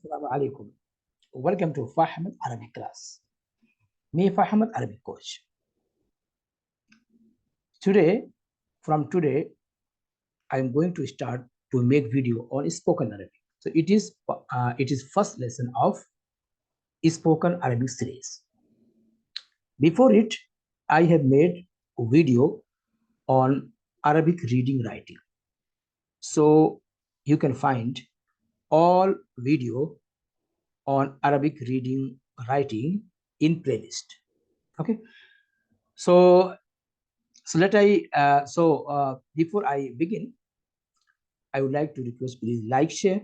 Assalamu alaikum. Welcome to Fa Ahmad Arabic class. Me, Fa Ahmad Arabic coach. Today, I'm going to start to make video on spoken Arabic. So it is first lesson of spoken Arabic series. Before it, I have made a video on Arabic reading writing. So you can find all video on Arabic reading writing in playlist. Okay. So before I begin, I would like to request please like, share,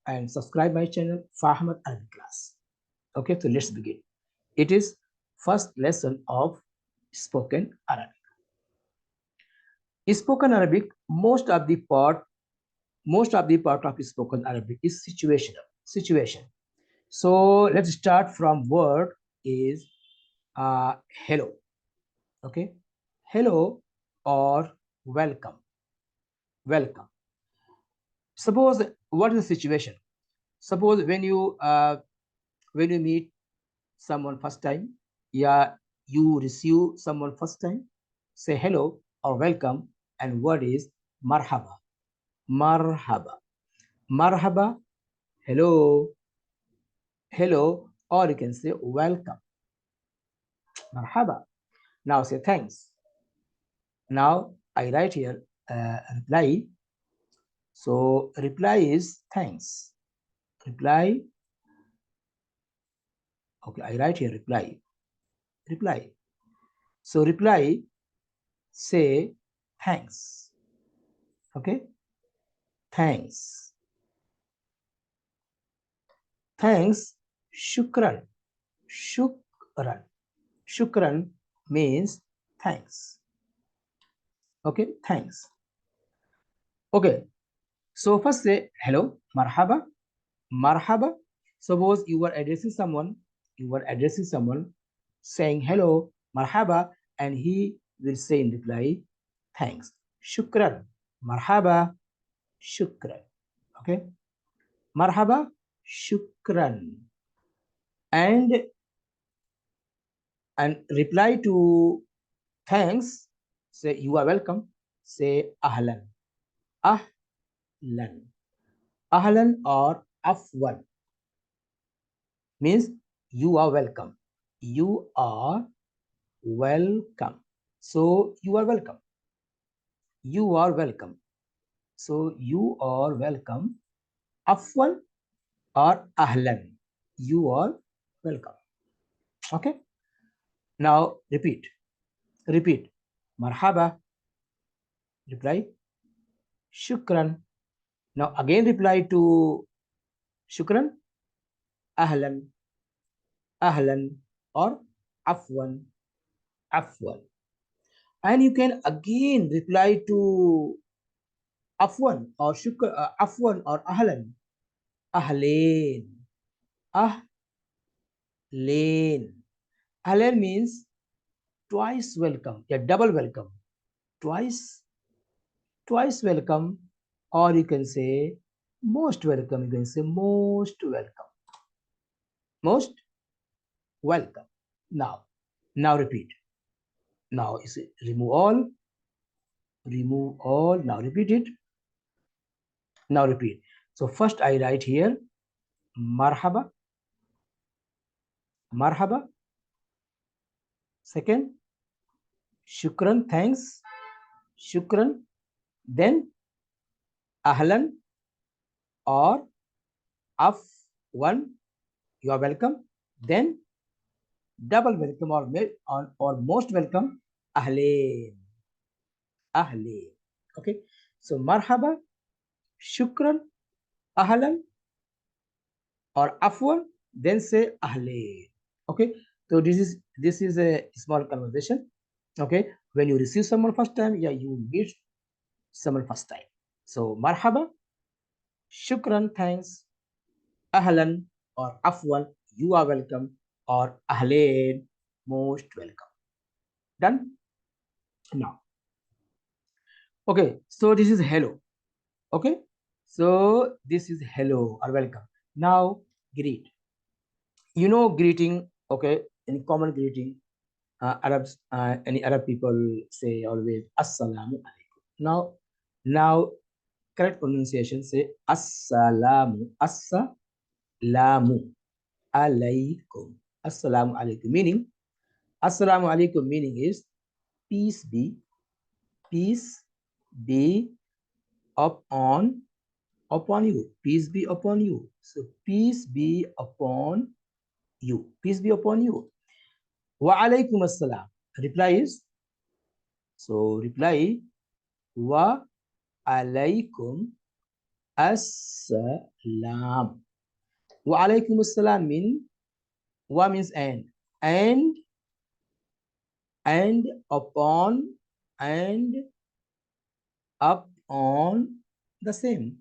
and subscribe my channel Fa Ahmad Arabic class. Okay, so let's begin. It is first lesson of spoken Arabic. Spoken Arabic, most of the part of spoken Arabic is situational. Situation. So let's start from word is hello. Okay, hello or welcome. Welcome. Suppose what is the situation? Suppose when you meet someone first time, yeah, you receive someone first time, say hello or welcome, and word is marhaba. Marhaba. Marhaba, hello, hello, or you can say welcome. Marhaba. Now say thanks. Now I write here reply. So reply is thanks. Reply. Okay, I write here reply. Reply. So reply, say thanks. Okay. Thanks. Thanks. Shukran. Shukran. Shukran means thanks. Okay. Thanks. Okay. So first say hello. Marhaba. Marhaba. Suppose you were addressing someone. Saying hello. Marhaba. And he will say in reply, thanks. Shukran. Marhaba. Shukran. Okay. Marhaba. Shukran. And reply to thanks, say you are welcome, say ahlan. Ahlan. Ahlan or afwan means you are welcome. You are welcome. So you are welcome. You are welcome. So you are welcome. Afwan or ahlan. You are welcome. Okay. Now repeat. Repeat. Marhaba. Reply. Shukran. Now again reply to shukran. Ahlan. Ahlan or afwan. Afwan. And you can again reply to afwan or afwan or ahlan. Ahlen. Ahlen. Ahlen means twice welcome. Yeah, double welcome. Twice welcome, or you can say most welcome. You can say most welcome. Most welcome. Now repeat. Now is it remove all. Remove all. Now repeat it. Now repeat. So first I write here marhaba. Marhaba. Second, shukran, thanks. Shukran. Then ahlan or afwan, you are welcome. Then double welcome or most welcome, ahleen. Ahleen. Okay. So marhaba, shukran, ahlan or afwan, then say ahleen. Okay. So this is a small conversation. Okay. When you receive someone first time, yeah, you meet someone first time. So marhaba, shukran, thanks, ahlan or afwan, you are welcome, or ahleen, most welcome. Done? Now. Okay, so this is hello. Okay, so this is hello or welcome. Now greet. You know greeting, okay? In common greeting, Arabs, any Arab people say always Assalamu alaikum. Now, correct pronunciation say Assalamu, Assalamu alaikum, Assalamu alaikum. Meaning, Assalamu alaikum meaning is peace peace be upon you, peace be upon you. So peace be upon you, peace be upon you. Wa alaikum assalam. Reply is, so reply wa alaikum assalam. Wa alaikum assalam mean, wa means and and upon and up on the same,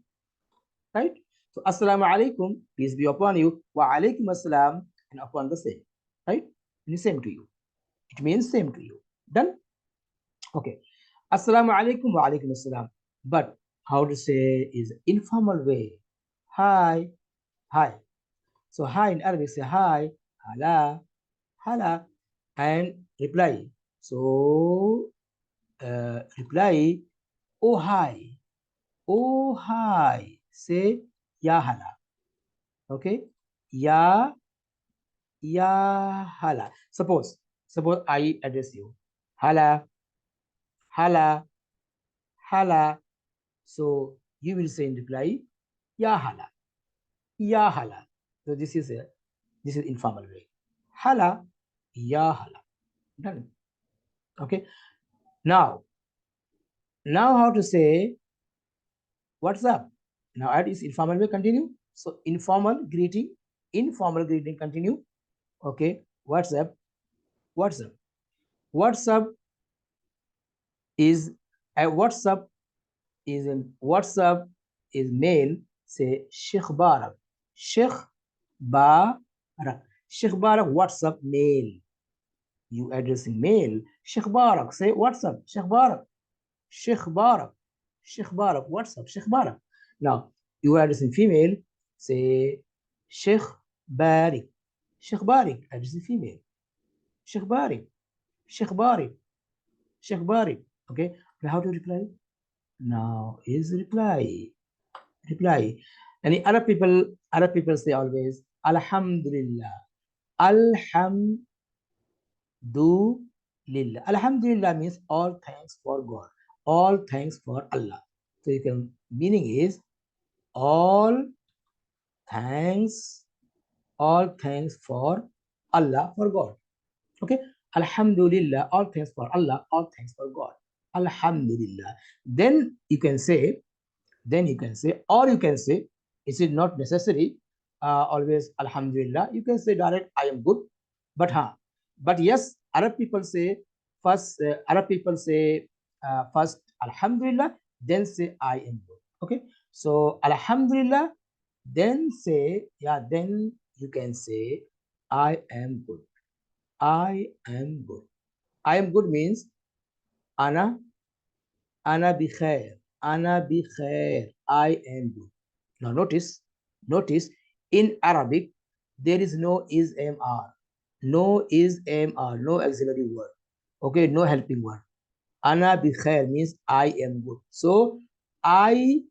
right? So assalamu alaikum, peace be upon you. Wa alaikum assalam, and upon the same, right? And same to you. It means same to you. Done? Okay. Assalamu alaikum wa alaikum assalam. But how to say is informal way. Hi, hi. So hi in Arabic say hi, hala, hala, and reply. So reply, oh hi, oh hi. Say ya hala. Okay, ya hala. Suppose I address you, hala, hala, hala. So you will say in reply, ya hala, ya hala. So this is informal way. Hala, ya hala. Done. Okay. Now how to say what's up? Now add is informal way. Continue. So informal greeting continue. Okay. What's up? What's up? What's up is WhatsApp is in WhatsApp is male. Say Sheikh Barak. Sheikh Barak. Sheikh Barak. WhatsApp male. You addressing male. Sheikh Barak. Say WhatsApp. Sheikh Barak. Sheikh Barak. Sheikh Barak. WhatsApp. Sheikh Barak. Now you addressing female. Say Sheikh Barik. Sheikh Barik. Addressing female. Sheikh Barik. Sheikh Barik. Sheikh Barik. Okay. How to reply? Now is reply. And Arab people say always Alhamdulillah. Alhamdulillah. Alhamdulillah means all thanks for God. All thanks for Allah. So you can meaning is all thanks for Allah, for God. Okay. Alhamdulillah, all thanks for Allah, all thanks for God. Alhamdulillah. Then you can say, or you can say, is it not necessary? Always Alhamdulillah. You can say direct, I am good. But yes, Arab people say first. First Alhamdulillah, then say I am good. Okay. So Alhamdulillah, then say then you can say I am good. I am good. I am good means ana bi khair. Ana bi khair. I am good. Now notice in Arabic there is no is mr. No is mr. No auxiliary word. Okay, no helping word. Ana bi khair means I am good. So ana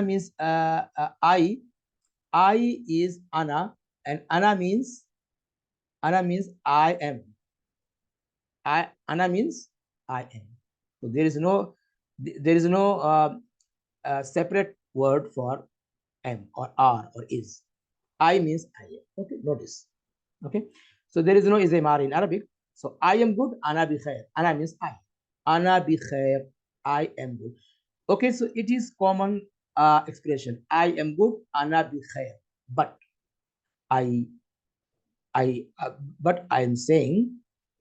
means I is ana, and ana means I am. Ana means I am. So there is no separate word for am or are or is. I means I am. Okay, notice. Okay, so there is no ismar in Arabic. So I am good. Ana bi khair. Ana means I. Ana bi khair. I am good. Okay, so it is common expression. I am good. Ana bi khair. But I am saying,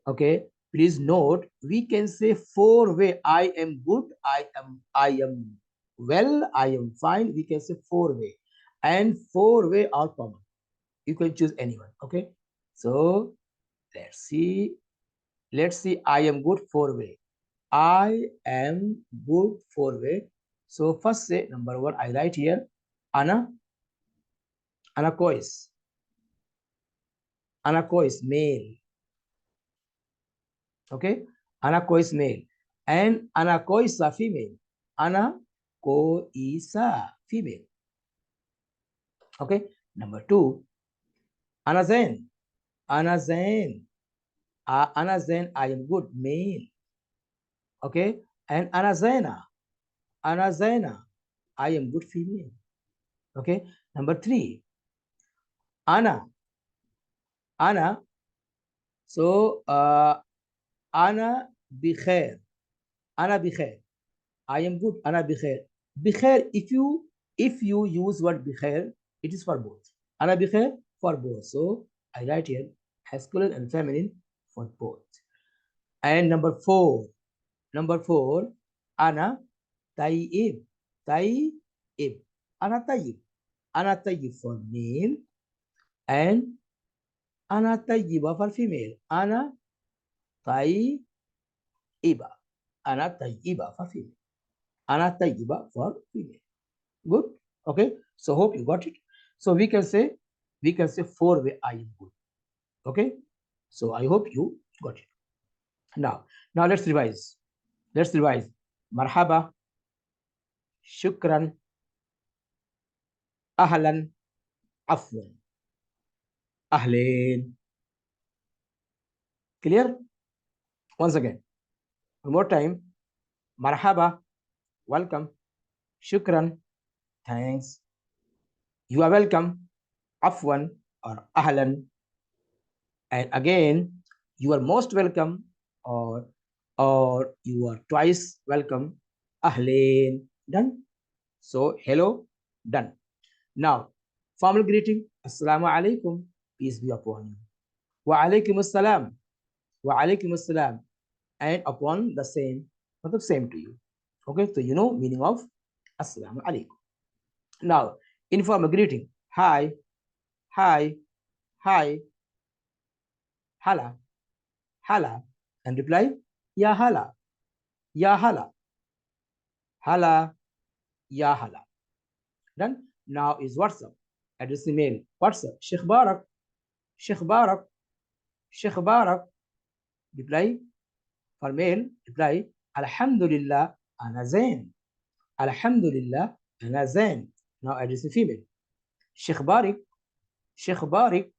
okay, please note, we can say four way. I am good, I am well, I am fine. We can say four way, and four way are common. You can choose anyone. Okay, so let's see. I am good four way. I am good four way. So first say number one. I write here ana. Ana kois. Ana kois, male. Okay? Ana kois, male. And ana koisa, female. Ana koisa, female. Okay? Number two, ana zen. Ana zen. Ana zen, I am good, male. Okay? And ana zena. Ana zena, I am good, female. Okay? Number three, ana. Ana. So, ana bikhair. Ana bikhair. I am good. Ana bikhair. Bikhair, if you use word bikhair, it is for both. Ana bikhair for both. So I write here masculine and feminine for both. And number four, ana tayyib. Tayyib. Ana tayyib. Ana tayyib for male and ana tayyiba for female. Ana tayyiba. Ana tayyiba for female. Ana tayyiba for female. Good. Okay. So hope you got it. So we can say four way I am good. Okay. So I hope you got it. Now let's revise. Marhaba, shukran, ahlan, afwan, ahlen. Clear? Once again. One more time. Marhaba, welcome. Shukran, thanks. You are welcome. Afwan or ahlan. And again, you are most welcome or you are twice welcome. Ahlen. Done. So hello, done. Now, formal greeting. Assalamu alaikum. Peace be upon you. Wa alaikum assalam. Wa alaikum assalam. And upon the same to you. Okay, so you know meaning of assalamu alaikum. Now, informal greeting. Hi, hi, hi, hala, hala, and reply ya hala, ya hala, hala, ya hala. Done. Now is WhatsApp. Address email. WhatsApp. Sheikh Barak, Sheikh Barak, Sheikh Barak. Reply for mail. Reply Alhamdulillah ana zain. Alhamdulillah ana zain. Now address female. Sheikh Barik, Sheikh Barik.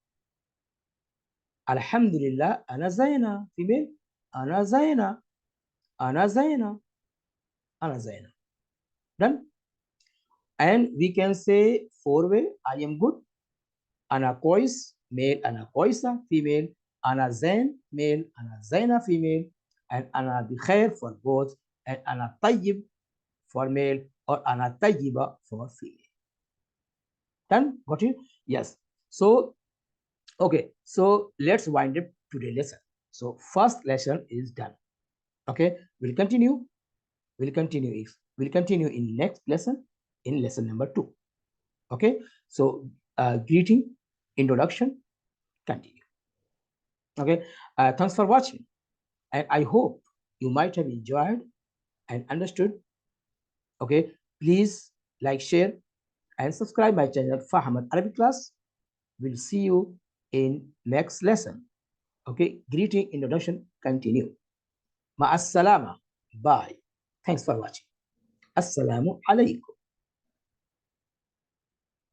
Alhamdulillah ana zaina. Female. Ana zaina. Ana zaina. Ana zaina. Done. And we can say four way. I am good. Ana kois, male. Ana koisa, female. Ana zain, male. Ana zaina, female. And ana bikhair for both. And ana tayyib for male or ana tayyiba for female. Done? Got it? Yes. So, okay. So let's wind up today's lesson. So first lesson is done. Okay. We'll continue in next lesson, in lesson number 2. Okay. So greeting, introduction, continue. Okay. Thanks for watching, and I hope you might have enjoyed and understood. Okay. Please like, share, and subscribe my channel Fa Ahmad Arabic class. We'll see you in next lesson. Okay. Greeting, introduction, continue. Ma'as salama. Bye. Thanks for watching. Assalamu alaikum.